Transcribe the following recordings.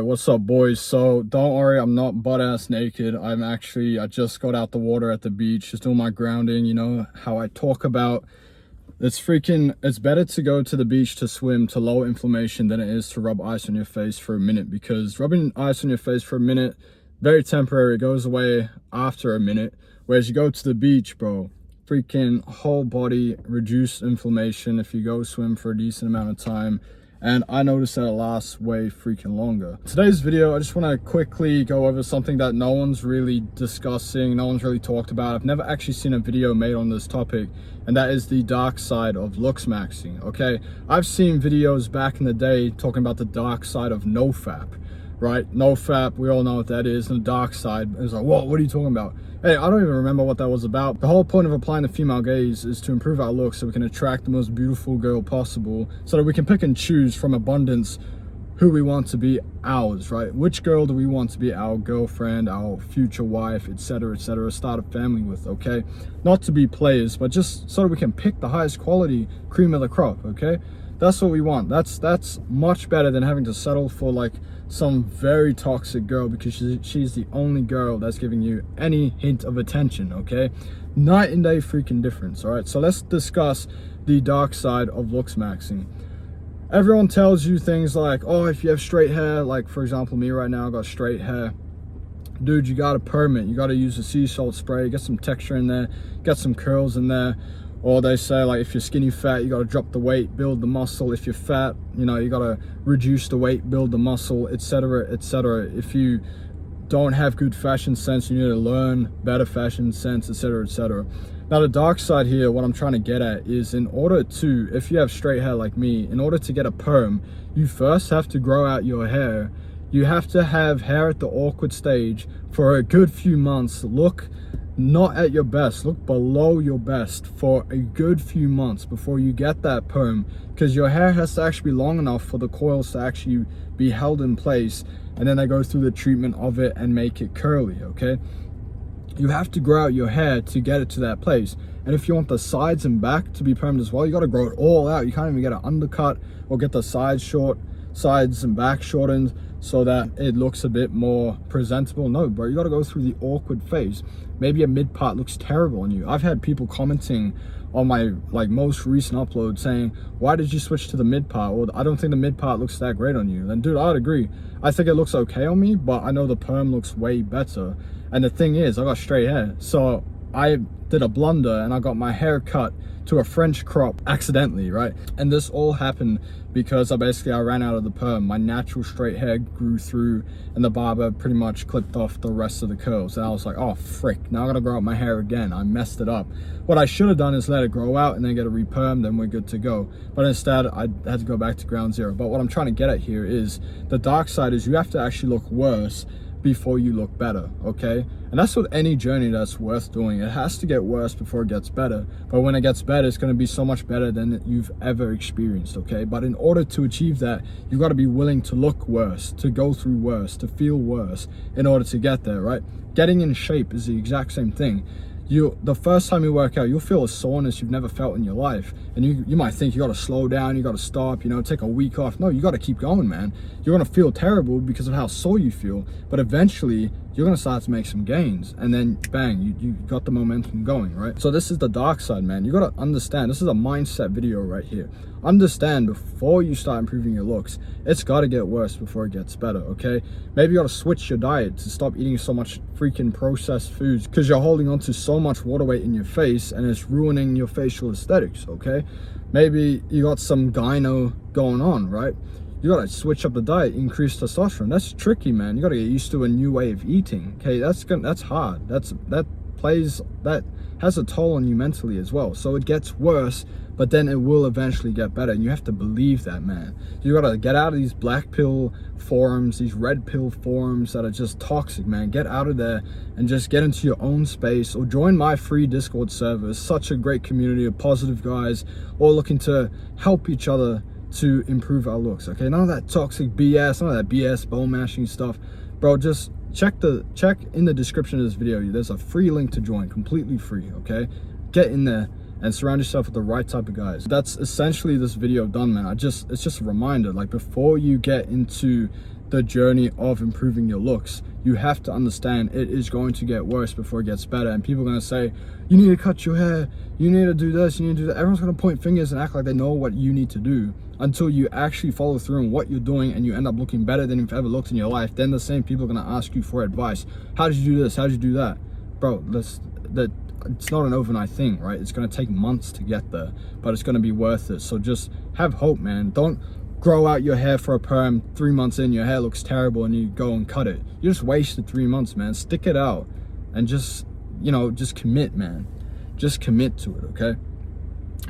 What's up, boys? So don't worry, I'm not butt-ass naked. I just got out the water at the beach, just doing my grounding. You know how I talk about it's better to go to the beach to swim to lower inflammation than it is to rub ice on your face for a minute, because rubbing ice on your face for a minute, very temporary, it goes away after a minute. Whereas you go to the beach, bro, freaking whole body reduced inflammation if you go swim for a decent amount of time. And I noticed that it lasts way freaking longer. Today's video, I just want to quickly go over something that no one's really discussing, no one's really talked about. I've never actually seen a video made on this topic, and that is the dark side of looksmaxing. Okay, I've seen videos back in the day talking about the dark side of nofap, right? Nofap, we all know what that is, and the dark side is like, whoa, what are you talking about? Hey, I don't even remember what that was about. The whole point of applying the female gaze is to improve our looks so we can attract the most beautiful girl possible, so that we can pick and choose from abundance who we want to be ours, right? Which girl do we want to be our girlfriend, our future wife, etc., start a family with, okay? Not to be players, but just so that we can pick the highest quality cream of the crop, okay? That's what we want. That's much better than having to settle for like some very toxic girl because she's the only girl that's giving you any hint of attention, okay? Night and day freaking difference. All right, so let's discuss the dark side of looksmaxing. Everyone tells you things like, oh, if you have straight hair, like for example me right now, I got straight hair, dude, you gotta perm it, you gotta use a sea salt spray, get some texture in there, get some curls in there. Or they say, like, if you're skinny fat, you got to drop the weight, build the muscle. If you're fat, you know, you got to reduce the weight, build the muscle, etc., etc. If you don't have good fashion sense, you need to learn better fashion sense, etc., etc. Now, the dark side here, what I'm trying to get at is, in order to, if you have straight hair like me, in order to get a perm, you first have to grow out your hair. You have to have hair at the awkward stage for a good few months. Look not at your best, look below your best for a good few months before you get that perm, because your hair has to actually be long enough for the coils to actually be held in place, and then they go through the treatment of it and make it curly, okay? You have to grow out your hair to get it to that place. And if you want the sides and back to be permed as well, you got to grow it all out. You can't even get an undercut or get the sides and back shortened so that it looks a bit more presentable. No, bro, you got to go through the awkward phase. Maybe a mid part looks terrible on you. I've had people commenting on my most recent upload saying, why did you switch to the mid part? Or I don't think the mid part looks that great on you. Then dude, I'd agree. I think it looks okay on me, but I know the perm looks way better. And the thing is, I got straight hair, so I did a blunder and I got my hair cut to a French crop accidentally, right? And this all happened because I ran out of the perm. My natural straight hair grew through and the barber pretty much clipped off the rest of the curls. And I was like, oh frick, now I gotta grow out my hair again. I messed it up. What I should have done is let it grow out and then get a reperm, then we're good to go. But instead, I had to go back to ground zero. But what I'm trying to get at here is the dark side is you have to actually look worse before you look better, okay? And that's with any journey that's worth doing. It has to get worse before it gets better. But when it gets better, it's going to be so much better than you've ever experienced, okay? But in order to achieve that, you've got to be willing to look worse, to go through worse, to feel worse in order to get there, right? Getting in shape is the exact same thing. The first time you work out, you'll feel a soreness you've never felt in your life, and you might think you got to slow down, you got to stop, you know, take a week off. No, you got to keep going, man. You're going to feel terrible because of how sore you feel, but eventually you're going to start to make some gains, and then bang, you got the momentum going, right? So this is the dark side, man. You got to understand, this is a mindset video right here. Understand, before you start improving your looks, it's got to get worse before it gets better, okay? Maybe you got to switch your diet to stop eating so much freaking processed foods because you're holding on to so much water weight in your face and it's ruining your facial aesthetics, okay? Maybe you got some gyno going on, right? You gotta switch up the diet, increase testosterone. That's tricky, man. You gotta get used to a new way of eating, okay? That's hard. That has a toll on you mentally as well. So it gets worse, but then it will eventually get better, and you have to believe that, man. You gotta get out of these black pill forums, these red pill forums that are just toxic, man. Get out of there and just get into your own space, or join my free Discord server. It's such a great community of positive guys all looking to help each other to improve our looks, okay? None of that toxic BS, none of that BS bone mashing stuff, bro. Just check in the description of this video. There's a free link to join, completely free, okay? Get in there and surround yourself with the right type of guys. That's essentially this video done, man. It's just a reminder, like, before you get into the journey of improving your looks. You have to understand it is going to get worse before it gets better. And people are going to say, you need to cut your hair, you need to do this, you need to do that. Everyone's going to point fingers and act like they know what you need to do, until you actually follow through on what you're doing and you end up looking better than you've ever looked in your life. Then the same people are going to ask you for advice. How did you do this? How did you do that? Bro, it's not an overnight thing, right? It's going to take months to get there, but it's going to be worth it. So just have hope, man. Don't grow out your hair for a perm. 3 months in, your hair looks terrible and you go and cut it. You just wasted 3 months, man. Stick it out and just, you know, just commit, man. Just commit to it, okay?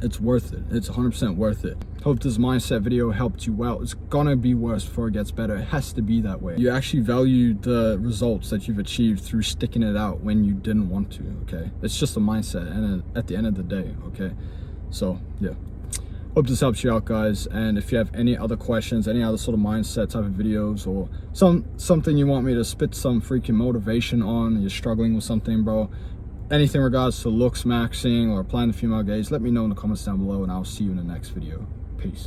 It's worth it. It's 100% worth it. Hope this mindset video helped you out. It's gonna be worse before it gets better. It has to be that way. You actually value the results that you've achieved through sticking it out when you didn't want to, okay? It's just a mindset, and at the end of the day, okay? So, yeah. Hope this helps you out, guys. And if you have any other questions, any other sort of mindset type of videos, or something you want me to spit some freaking motivation on, you're struggling with something, bro, anything regards to looksmaxxing or applying the female gaze, let me know in the comments down below, and I'll see you in the next video. Peace.